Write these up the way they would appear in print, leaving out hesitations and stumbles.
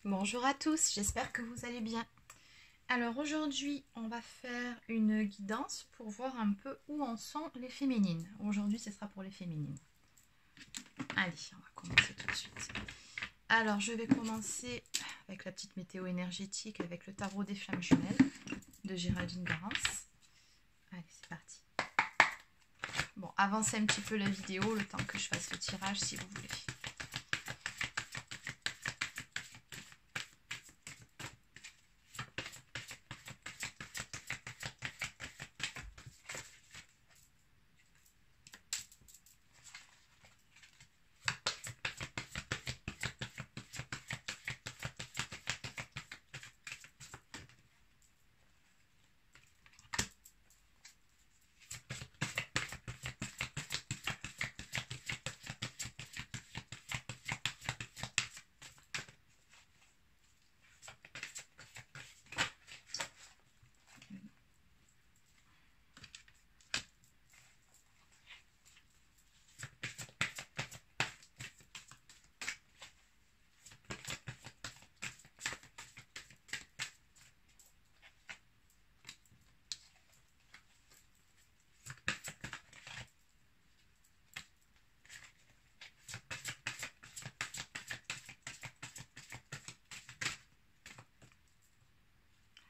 Bonjour à tous, j'espère que vous allez bien. Alors aujourd'hui, on va faire une guidance pour voir un peu où en sont les féminines. Aujourd'hui, ce sera pour les féminines. Allez, on va commencer tout de suite. Alors, je vais commencer avec la petite météo énergétique avec le tarot des flammes jumelles de Géraldine Garance. Allez, c'est parti. Bon, avancez un petit peu la vidéo le temps que je fasse le tirage si vous voulez.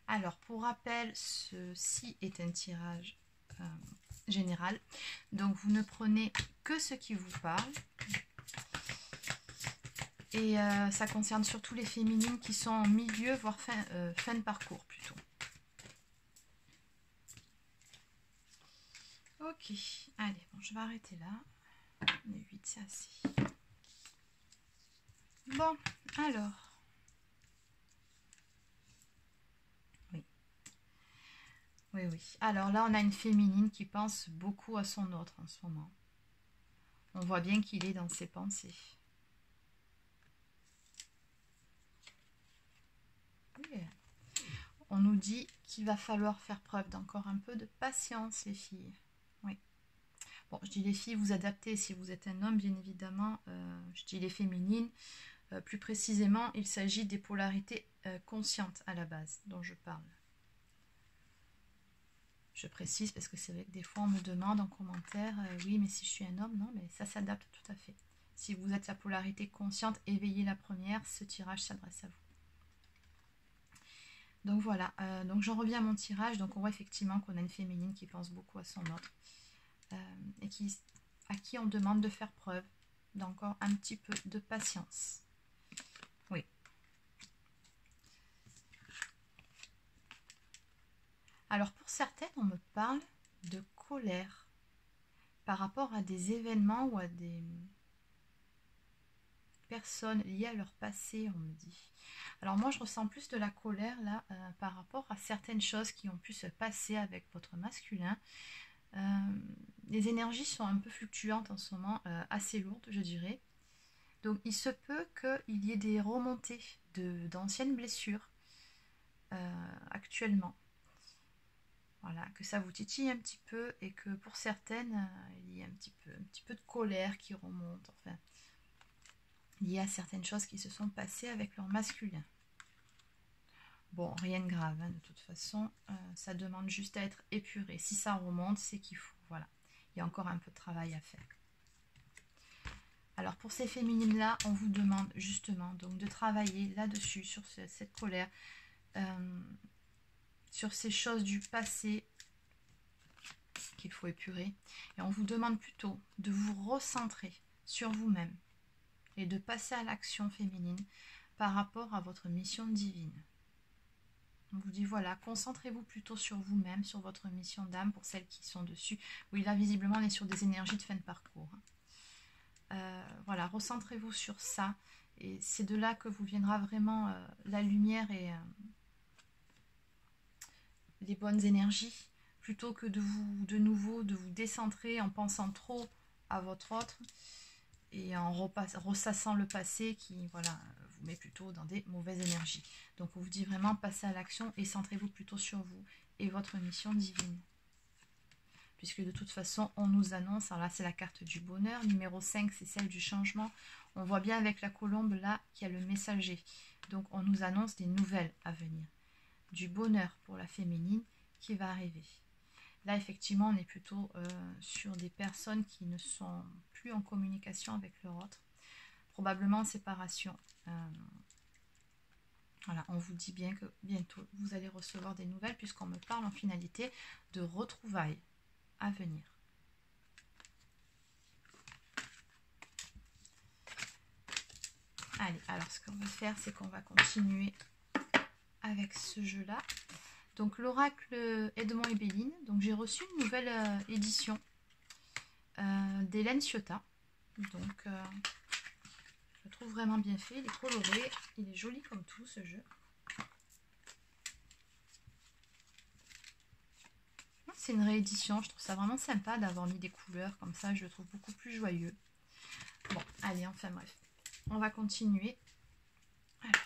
Alors, pour rappel, ceci est un tirage général. Donc, vous ne prenez que ce qui vous parle. Et ça concerne surtout les féminines qui sont en milieu, voire fin de parcours plutôt. Ok, allez, bon, je vais arrêter là. Les 8, c'est assez. Bon, alors. Oui. Alors là, on a une féminine qui pense beaucoup à son autre en ce moment. On voit bien qu'il est dans ses pensées. Oui. On nous dit qu'il va falloir faire preuve d'encore un peu de patience, les filles. Oui. Bon, je dis les filles, vous adaptez si vous êtes un homme, bien évidemment. Je dis les féminines. Plus précisément, il s'agit des polarités conscientes à la base dont je parle. Je précise parce que c'est vrai que des fois on me demande en commentaire, oui mais si je suis un homme, non mais ça s'adapte tout à fait. Si vous êtes la polarité consciente, éveillez la première, ce tirage s'adresse à vous. Donc voilà, donc j'en reviens à mon tirage, donc on voit effectivement qu'on a une féminine qui pense beaucoup à son autre et à qui on demande de faire preuve d'encore un petit peu de patience. Oui. Alors pour certaines, on me parle de colère par rapport à des événements ou à des personnes liées à leur passé, on me dit. Alors moi, je ressens plus de la colère là par rapport à certaines choses qui ont pu se passer avec votre masculin. Les énergies sont un peu fluctuantes en ce moment, assez lourdes, je dirais. Donc il se peut qu'il y ait des remontées d'anciennes blessures actuellement. Voilà, que ça vous titille un petit peu et que pour certaines, il y a un petit peu de colère qui remonte, enfin, liée à certaines choses qui se sont passées avec leur masculin. Bon, rien de grave, hein, de toute façon, ça demande juste à être épuré. Si ça remonte, c'est qu'il faut, voilà, il y a encore un peu de travail à faire. Alors pour ces féminines-là, on vous demande justement donc de travailler là-dessus, sur cette colère, sur ces choses du passé qu'il faut épurer. Et on vous demande plutôt de vous recentrer sur vous-même et de passer à l'action féminine par rapport à votre mission divine. On vous dit voilà, concentrez-vous plutôt sur vous-même, sur votre mission d'âme pour celles qui sont dessus. Oui, là visiblement on est sur des énergies de fin de parcours. Voilà, recentrez-vous sur ça et c'est de là que vous viendra vraiment la lumière et les bonnes énergies, plutôt que de nouveau de vous décentrer en pensant trop à votre autre et en ressassant le passé qui voilà vous met plutôt dans des mauvaises énergies. Donc on vous dit vraiment passez à l'action et centrez-vous plutôt sur vous et votre mission divine. puisque de toute façon, on nous annonce, alors là, c'est la carte du bonheur, numéro 5, c'est celle du changement. On voit bien avec la colombe, là, qu'il y a le messager. Donc, on nous annonce des nouvelles à venir. Du bonheur pour la féminine qui va arriver. Là, effectivement, on est plutôt sur des personnes qui ne sont plus en communication avec leur autre. Probablement en séparation. Voilà, on vous dit bien que bientôt, vous allez recevoir des nouvelles puisqu'on me parle en finalité de retrouvailles à venir. Allez, alors ce qu'on va faire, c'est qu'on va continuer avec ce jeu-là. Donc l'oracle Edmond et Béline. Donc j'ai reçu une nouvelle édition d'Hélène Ciotat. Donc je le trouve vraiment bien fait. Il est coloré, il est joli comme tout ce jeu. C'est une réédition, je trouve ça vraiment sympa d'avoir mis des couleurs comme ça, je le trouve beaucoup plus joyeux. Bon, allez, enfin bref, on va continuer. Alors,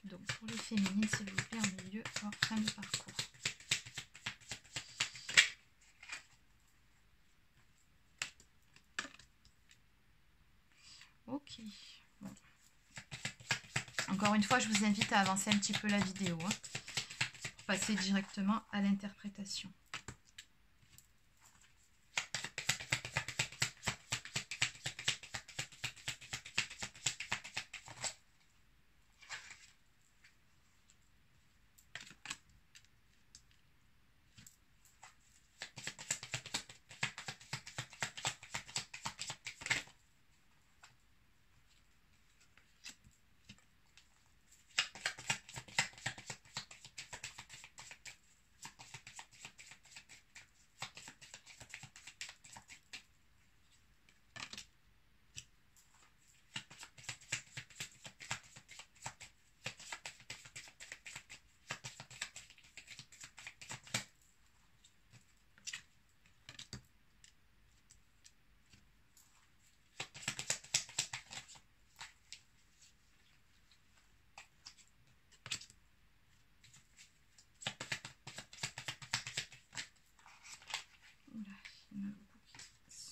donc pour les féminines, s'il vous plaît, en milieu, en fin de parcours. Ok, bon. Encore une fois, je vous invite à avancer un petit peu la vidéo, hein, pour passer directement à l'interprétation.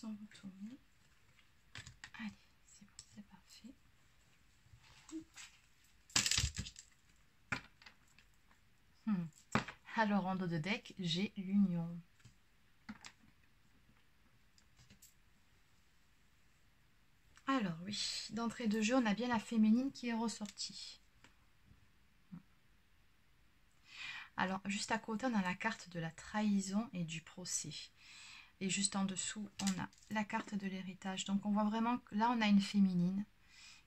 Retourner. Allez, c'est bon, c'est parfait. Alors en dos de deck, j'ai l'union. Alors oui, d'entrée de jeu, on a bien la féminine qui est ressortie. Alors juste à côté, on a la carte de la trahison et du procès. Et juste en dessous, on a la carte de l'héritage. Donc on voit vraiment que là, on a une féminine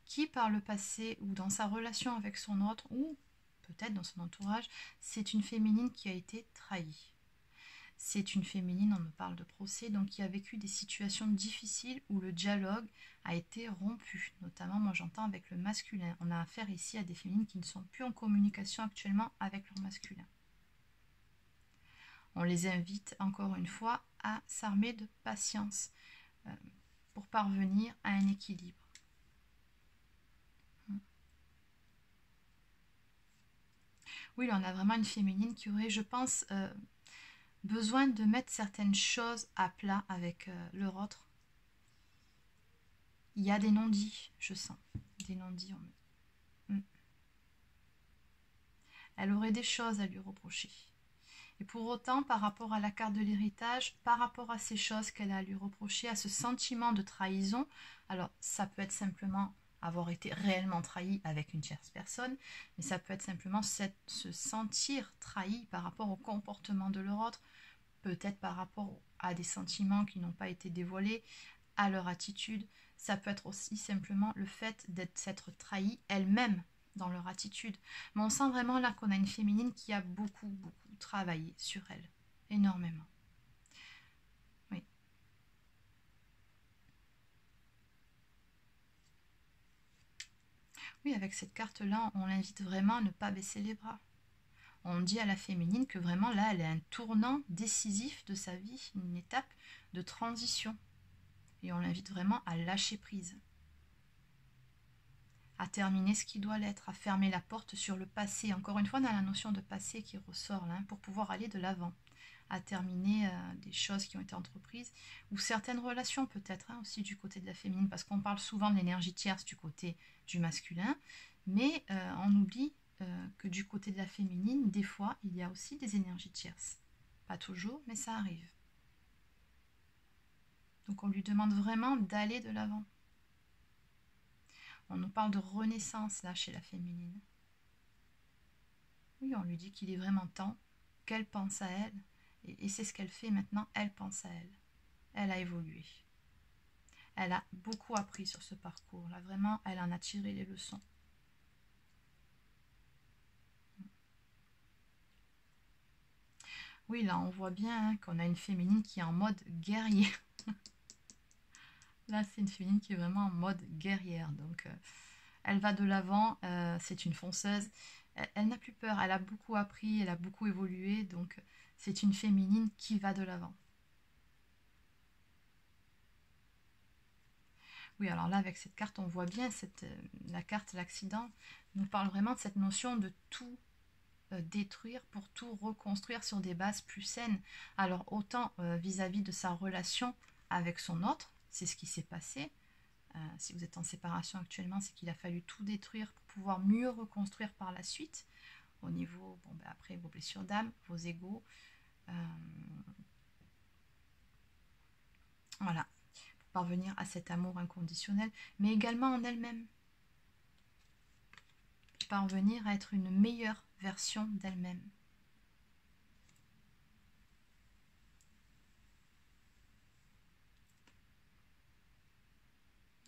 qui, par le passé ou dans sa relation avec son autre, ou peut-être dans son entourage, c'est une féminine qui a été trahie. C'est une féminine, on me parle de procès, donc qui a vécu des situations difficiles où le dialogue a été rompu. Notamment, moi j'entends avec le masculin. On a affaire ici à des féminines qui ne sont plus en communication actuellement avec leur masculin. On les invite encore une fois à s'armer de patience pour parvenir à un équilibre. Oui, là, on a vraiment une féminine qui aurait, je pense, besoin de mettre certaines choses à plat avec leur autre. Il y a des non-dits, je sens. Des non-dits. Elle aurait des choses à lui reprocher. Et pour autant, par rapport à la carte de l'héritage, par rapport à ces choses qu'elle a à lui reprocher, à ce sentiment de trahison, alors ça peut être simplement avoir été réellement trahi avec une tierce personne, mais ça peut être simplement se sentir trahi par rapport au comportement de leur autre, peut-être par rapport à des sentiments qui n'ont pas été dévoilés, à leur attitude. Ça peut être aussi simplement le fait s'être trahi elle-même dans leur attitude. Mais on sent vraiment là qu'on a une féminine qui a beaucoup travaillé sur elle, énormément. Oui. Oui, avec cette carte-là, on l'invite vraiment à ne pas baisser les bras. On dit à la féminine que vraiment là, elle est un tournant décisif de sa vie, une étape de transition. Et on l'invite vraiment à lâcher prise, à terminer ce qui doit l'être, à fermer la porte sur le passé. Encore une fois, on a la notion de passé qui ressort là, pour pouvoir aller de l'avant. à terminer des choses qui ont été entreprises, ou certaines relations peut-être, hein, aussi du côté de la féminine, parce qu'on parle souvent de l'énergie tierce du côté du masculin, mais on oublie que du côté de la féminine, des fois, il y a aussi des énergies tierces. Pas toujours, mais ça arrive. Donc on lui demande vraiment d'aller de l'avant. On nous parle de renaissance là chez la féminine. Oui, on lui dit qu'il est vraiment temps qu'elle pense à elle. Et c'est ce qu'elle fait maintenant, elle pense à elle. Elle a évolué. Elle a beaucoup appris sur ce parcours. Là, vraiment, elle en a tiré les leçons. Oui, là, on voit bien hein, qu'on a une féminine qui est en mode guerrier. Là, c'est une féminine qui est vraiment en mode guerrière. Donc, elle va de l'avant. C'est une fonceuse. Elle n'a plus peur. Elle a beaucoup appris. Elle a beaucoup évolué. Donc, c'est une féminine qui va de l'avant. Oui, alors là, avec cette carte, on voit bien la carte, l'accident, nous parle vraiment de cette notion de tout détruire pour tout reconstruire sur des bases plus saines. Alors, autant vis-à-vis de sa relation avec son autre, c'est ce qui s'est passé. Si vous êtes en séparation actuellement, c'est qu'il a fallu tout détruire pour pouvoir mieux reconstruire par la suite, au niveau, bon, ben après, vos blessures d'âme, vos égos. Voilà, pour parvenir à cet amour inconditionnel, mais également en elle-même. Parvenir à être une meilleure version d'elle-même.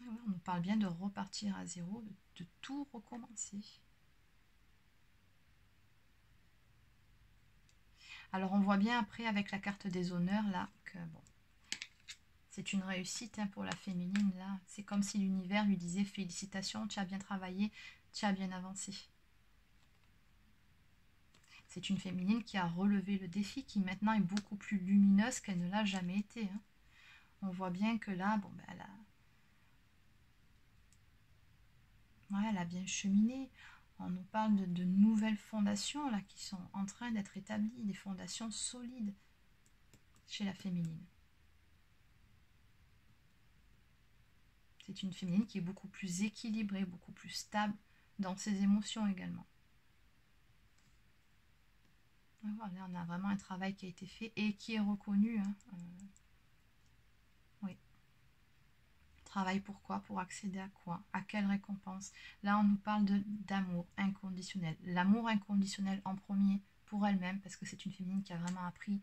On nous parle bien de repartir à zéro, de tout recommencer. Alors on voit bien après avec la carte des honneurs là que bon, c'est une réussite hein, pour la féminine là. C'est comme si l'univers lui disait félicitations, tu as bien travaillé, tu as bien avancé. C'est une féminine qui a relevé le défi, qui maintenant est beaucoup plus lumineuse qu'elle ne l'a jamais été. Hein. On voit bien que là, bon, ben, elle a bien cheminé. On nous parle de nouvelles fondations là, qui sont en train d'être établies, des fondations solides chez la féminine. C'est une féminine qui est beaucoup plus équilibrée, beaucoup plus stable dans ses émotions également. Voilà, on a vraiment un travail qui a été fait et qui est reconnu. Hein. Oui. Travail pourquoi? Pour accéder à quoi? À quelle récompense? Là, on nous parle d'amour inconditionnel. L'amour inconditionnel en premier pour elle-même, parce que c'est une féminine qui a vraiment appris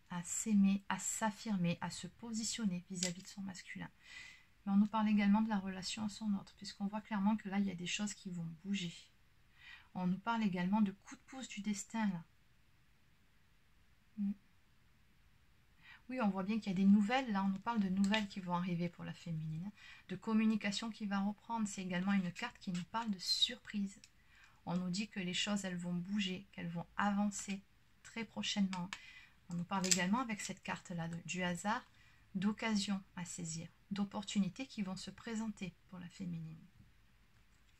à s'aimer, à s'affirmer, à se positionner vis-à-vis de son masculin. Mais on nous parle également de la relation à son autre, puisqu'on voit clairement que là, il y a des choses qui vont bouger. On nous parle également de coups de pouce du destin, là. Oui, on voit bien qu'il y a des nouvelles, là on nous parle de nouvelles qui vont arriver pour la féminine, de communication qui va reprendre. C'est également une carte qui nous parle de surprise. On nous dit que les choses, elles vont bouger, qu'elles vont avancer très prochainement. On nous parle également avec cette carte-là du hasard, d'occasions à saisir, d'opportunités qui vont se présenter pour la féminine.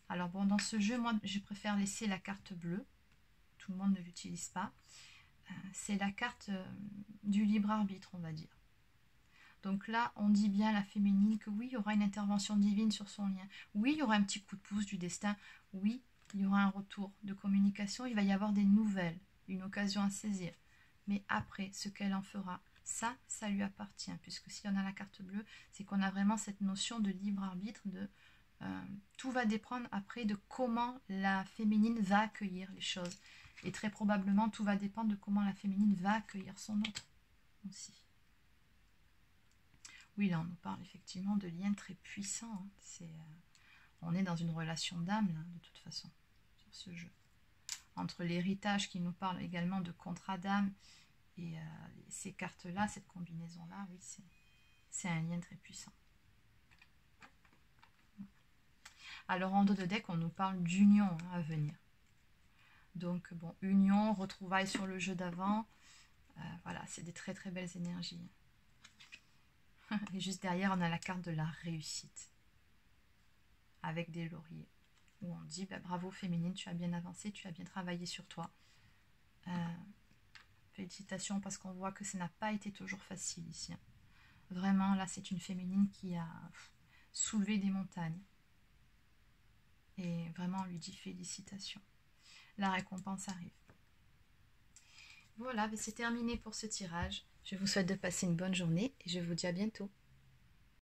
Alors bon, dans ce jeu, moi, je préfère laisser la carte bleue. Tout le monde ne l'utilise pas. C'est la carte du libre arbitre, on va dire. Donc là, on dit bien à la féminine que oui, il y aura une intervention divine sur son lien. Oui, il y aura un petit coup de pouce du destin. Oui, il y aura un retour de communication. Il va y avoir des nouvelles, une occasion à saisir. Mais après, ce qu'elle en fera, ça lui appartient. Puisque si on a la carte bleue, c'est qu'on a vraiment cette notion de libre arbitre, de tout va dépendre après de comment la féminine va accueillir les choses. Et très probablement, tout va dépendre de comment la féminine va accueillir son autre aussi. Oui, là, on nous parle effectivement de liens très puissants. Hein. On est dans une relation d'âme, de toute façon, sur ce jeu. Entre l'héritage qui nous parle également de contrat d'âme et ces cartes-là, cette combinaison-là, oui, c'est un lien très puissant. Alors, en dos de deck, on nous parle d'union à venir. Donc, bon, union, retrouvailles sur le jeu d'avant. Voilà, c'est des très très belles énergies. Et juste derrière, on a la carte de la réussite. Avec des lauriers. Où on dit, bah, bravo féminine, tu as bien avancé, tu as bien travaillé sur toi. félicitations parce qu'on voit que ça n'a pas été toujours facile ici. Vraiment, là, c'est une féminine qui a soulevé des montagnes. Et vraiment, on lui dit félicitations. La récompense arrive. Voilà, c'est terminé pour ce tirage. Je vous souhaite de passer une bonne journée et je vous dis à bientôt.